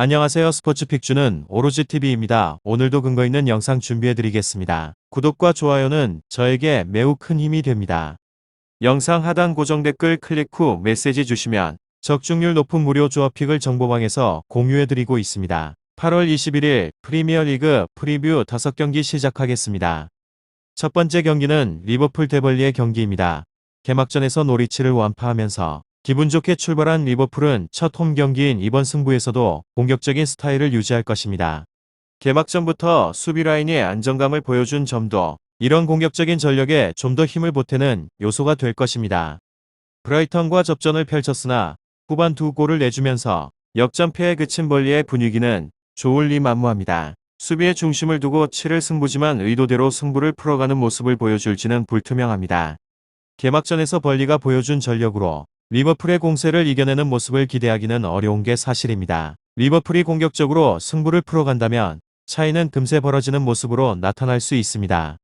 안녕하세요. 스포츠픽주는 오로지TV입니다. 오늘도 근거 있는 영상 준비해드리겠습니다. 구독과 좋아요는 저에게 매우 큰 힘이 됩니다. 영상 하단 고정 댓글 클릭 후 메시지 주시면 적중률 높은 무료 조합픽을 정보방에서 공유해드리고 있습니다. 8월 21일 프리미어리그 프리뷰 5경기 시작하겠습니다. 첫 번째 경기는 리버풀 대벌리의 경기입니다. 개막전에서 노리치를 완파하면서 기분 좋게 출발한 리버풀은 첫 홈 경기인 이번 승부에서도 공격적인 스타일을 유지할 것입니다. 개막전부터 수비 라인의 안정감을 보여준 점도 이런 공격적인 전력에 좀 더 힘을 보태는 요소가 될 것입니다. 브라이턴과 접전을 펼쳤으나 후반 2골을 내주면서 역전패에 그친 벌리의 분위기는 조울리 만무합니다. 수비의 중심을 두고 치를 승부지만 의도대로 승부를 풀어가는 모습을 보여줄지는 불투명합니다. 개막전에서 벌리가 보여준 전력으로 리버풀의 공세를 이겨내는 모습을 기대하기는 어려운 게 사실입니다. 리버풀이 공격적으로 승부를 풀어간다면 차이는 금세 벌어지는 모습으로 나타날 수 있습니다.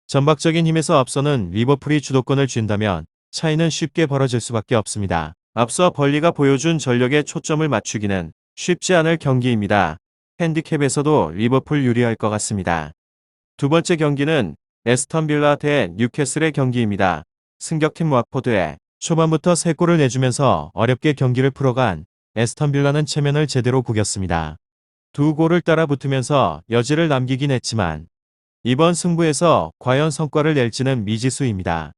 전박적인 힘에서 앞서는 리버풀이 주도권을 쥔다면 차이는 쉽게 벌어질 수밖에 없습니다. 앞서 벌리가 보여준 전력에 초점을 맞추기는 쉽지 않을 경기입니다. 핸디캡에서도 리버풀 유리할 것 같습니다. 두 번째 경기는 에스턴 빌라 대 뉴캐슬의 경기입니다. 승격팀 wat포드에 초반부터 3골을 내주면서 어렵게 경기를 풀어간 에스턴 빌라는 체면을 제대로 구겼습니다. 2골을 따라 붙으면서 여지를 남기긴 했지만 이번 승부에서 과연 성과를 낼지는 미지수입니다.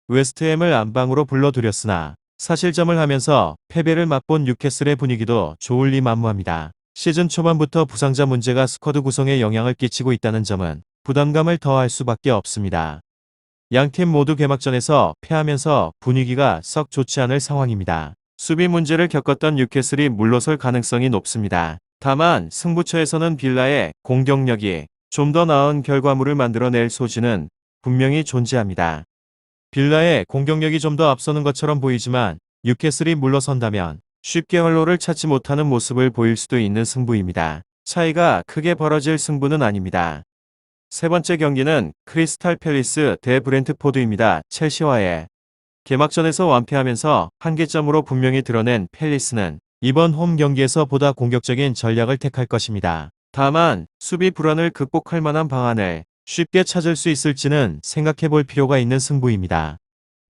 웨스트햄을 안방으로 불러들였으나 사실점을 하면서 패배를 맛본 뉴캐슬의 분위기도 조울리 만무합니다. 시즌 초반부터 부상자 문제가 스쿼드 구성에 영향을 끼치고 있다는 점은 부담감을 더할 수밖에 없습니다. 양팀 모두 개막전에서 패하면서 분위기가 썩 좋지 않을 상황입니다. 수비 문제를 겪었던 뉴캐슬이 물러설 가능성이 높습니다. 다만 승부처에서는 빌라의 공격력이 좀 더 나은 결과물을 만들어낼 소지는 분명히 존재합니다. 빌라의 공격력이 좀 더 앞서는 것처럼 보이지만 뉴캐슬이 물러선다면 쉽게 활로를 찾지 못하는 모습을 보일 수도 있는 승부입니다. 차이가 크게 벌어질 승부는 아닙니다. 세 번째 경기는 크리스탈 팰리스 대 브렌트포드입니다. 첼시와의 개막전에서 완패하면서 한계점으로 분명히 드러낸 팰리스는 이번 홈 경기에서 보다 공격적인 전략을 택할 것입니다. 다만 수비 불안을 극복할 만한 방안을 쉽게 찾을 수 있을지는 생각해 볼 필요가 있는 승부입니다.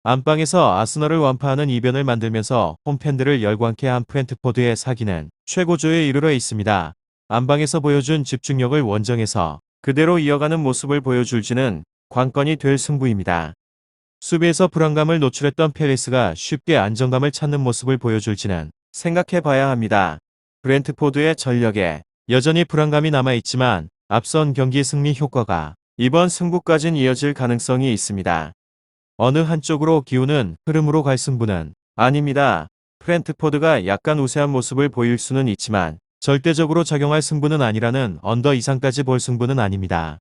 안방에서 아스널을 완파하는 이변을 만들면서 홈팬들을 열광케 한 브렌트포드의 사기는 최고조에 이르러 있습니다. 안방에서 보여준 집중력을 원정에서 그대로 이어가는 모습을 보여줄지는 관건이 될 승부입니다. 수비에서 불안감을 노출했던 팰리스가 쉽게 안정감을 찾는 모습을 보여줄지는 생각해 봐야 합니다. 브렌트포드의 전력에 여전히 불안감이 남아있지만 앞선 경기 승리 효과가 이번 승부까진 이어질 가능성이 있습니다. 어느 한쪽으로 기우는 흐름으로 갈 승부는 아닙니다. 브렌트포드가 약간 우세한 모습을 보일 수는 있지만 절대적으로 작용할 승부는 아니라는 언더 이상까지 볼 승부는 아닙니다.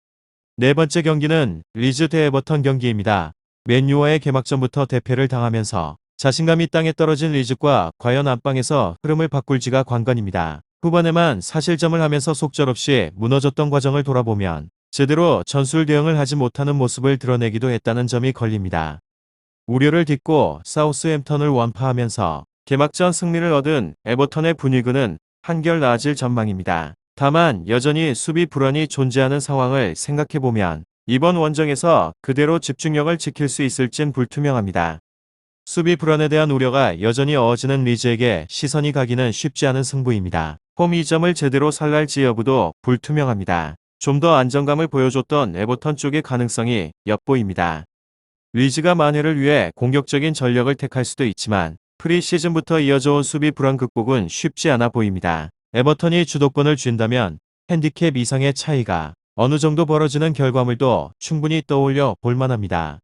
네 번째 경기는 리즈 대 에버턴 경기입니다. 맨유와의 개막전부터 대패를 당하면서 자신감이 땅에 떨어진 리즈과 과연 안방에서 흐름을 바꿀지가 관건입니다. 후반에만 사실점을 하면서 속절없이 무너졌던 과정을 돌아보면 제대로 전술 대응을 하지 못하는 모습을 드러내기도 했다는 점이 걸립니다. 우려를 딛고 사우스햄턴을 완파하면서 개막전 승리를 얻은 에버턴의 분위기는 한결 나아질 전망입니다. 다만 여전히 수비 불안이 존재하는 상황을 생각해보면 이번 원정에서 그대로 집중력을 지킬 수 있을진 불투명합니다. 수비 불안에 대한 우려가 여전히 어어지는 리즈에게 시선이 가기는 쉽지 않은 승부입니다. 홈 이점을 제대로 살랄지 여부도 불투명합니다. 좀 더 안정감을 보여줬던 에버턴 쪽의 가능성이 엿보입니다. 리즈가 만회를 위해 공격적인 전력을 택할 수도 있지만 프리시즌부터 이어져온 수비 불안 극복은 쉽지 않아 보입니다. 에버턴이 주도권을 쥔다면 핸디캡 이상의 차이가 어느 정도 벌어지는 결과물도 충분히 떠올려 볼만합니다.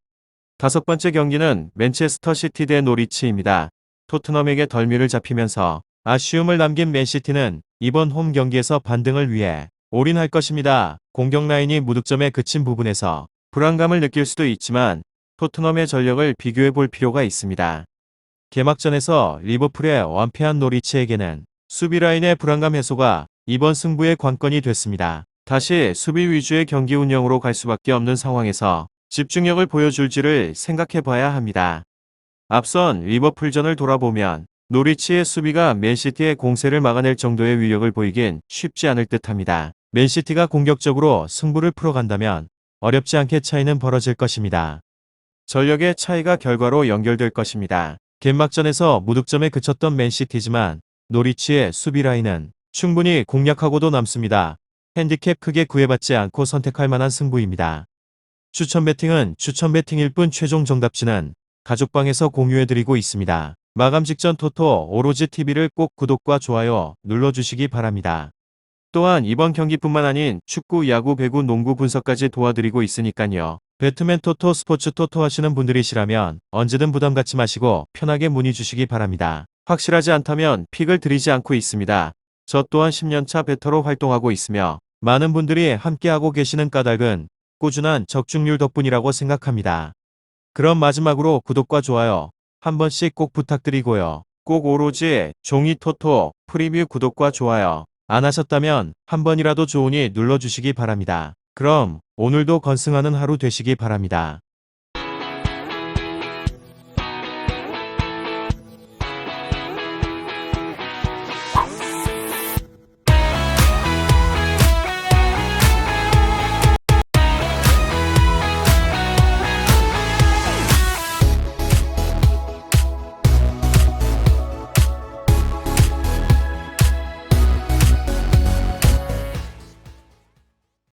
다섯 번째 경기는 맨체스터 시티 대 노리치입니다. 토트넘에게 덜미를 잡히면서 아쉬움을 남긴 맨시티는 이번 홈 경기에서 반등을 위해 올인할 것입니다. 공격 라인이 무득점에 그친 부분에서 불안감을 느낄 수도 있지만 토트넘의 전력을 비교해 볼 필요가 있습니다. 개막전에서 리버풀에 완패한 노리치에게는 수비 라인의 불안감 해소가 이번 승부의 관건이 됐습니다. 다시 수비 위주의 경기 운영으로 갈 수밖에 없는 상황에서 집중력을 보여줄지를 생각해 봐야 합니다. 앞선 리버풀전을 돌아보면 노리치의 수비가 맨시티의 공세를 막아낼 정도의 위력을 보이긴 쉽지 않을 듯합니다. 맨시티가 공격적으로 승부를 풀어간다면 어렵지 않게 차이는 벌어질 것입니다. 전력의 차이가 결과로 연결될 것입니다. 개막전에서 무득점에 그쳤던 맨시티지만 노리치의 수비 라인은 충분히 공략하고도 남습니다. 핸디캡 크게 구애받지 않고 선택할 만한 승부입니다. 추천 배팅은 추천 배팅일 뿐 최종 정답지는 가족방에서 공유해드리고 있습니다. 마감 직전 토토 오로지 TV를 꼭 구독과 좋아요 눌러주시기 바랍니다. 또한 이번 경기뿐만 아닌 축구, 야구, 배구, 농구 분석까지 도와드리고 있으니까요. 배트맨 토토 스포츠 토토 하시는 분들이시라면 언제든 부담 갖지 마시고 편하게 문의 주시기 바랍니다. 확실하지 않다면 픽을 드리지 않고 있습니다. 저 또한 10년차 베터로 활동하고 있으며 많은 분들이 함께하고 계시는 까닭은 꾸준한 적중률 덕분이라고 생각합니다. 그럼 마지막으로 구독과 좋아요 한 번씩 꼭 부탁드리고요. 꼭 오로지 종이 토토 프리뷰 구독과 좋아요 안 하셨다면 한 번이라도 좋으니 눌러주시기 바랍니다. 그럼 오늘도 건승하는 하루 되시기 바랍니다.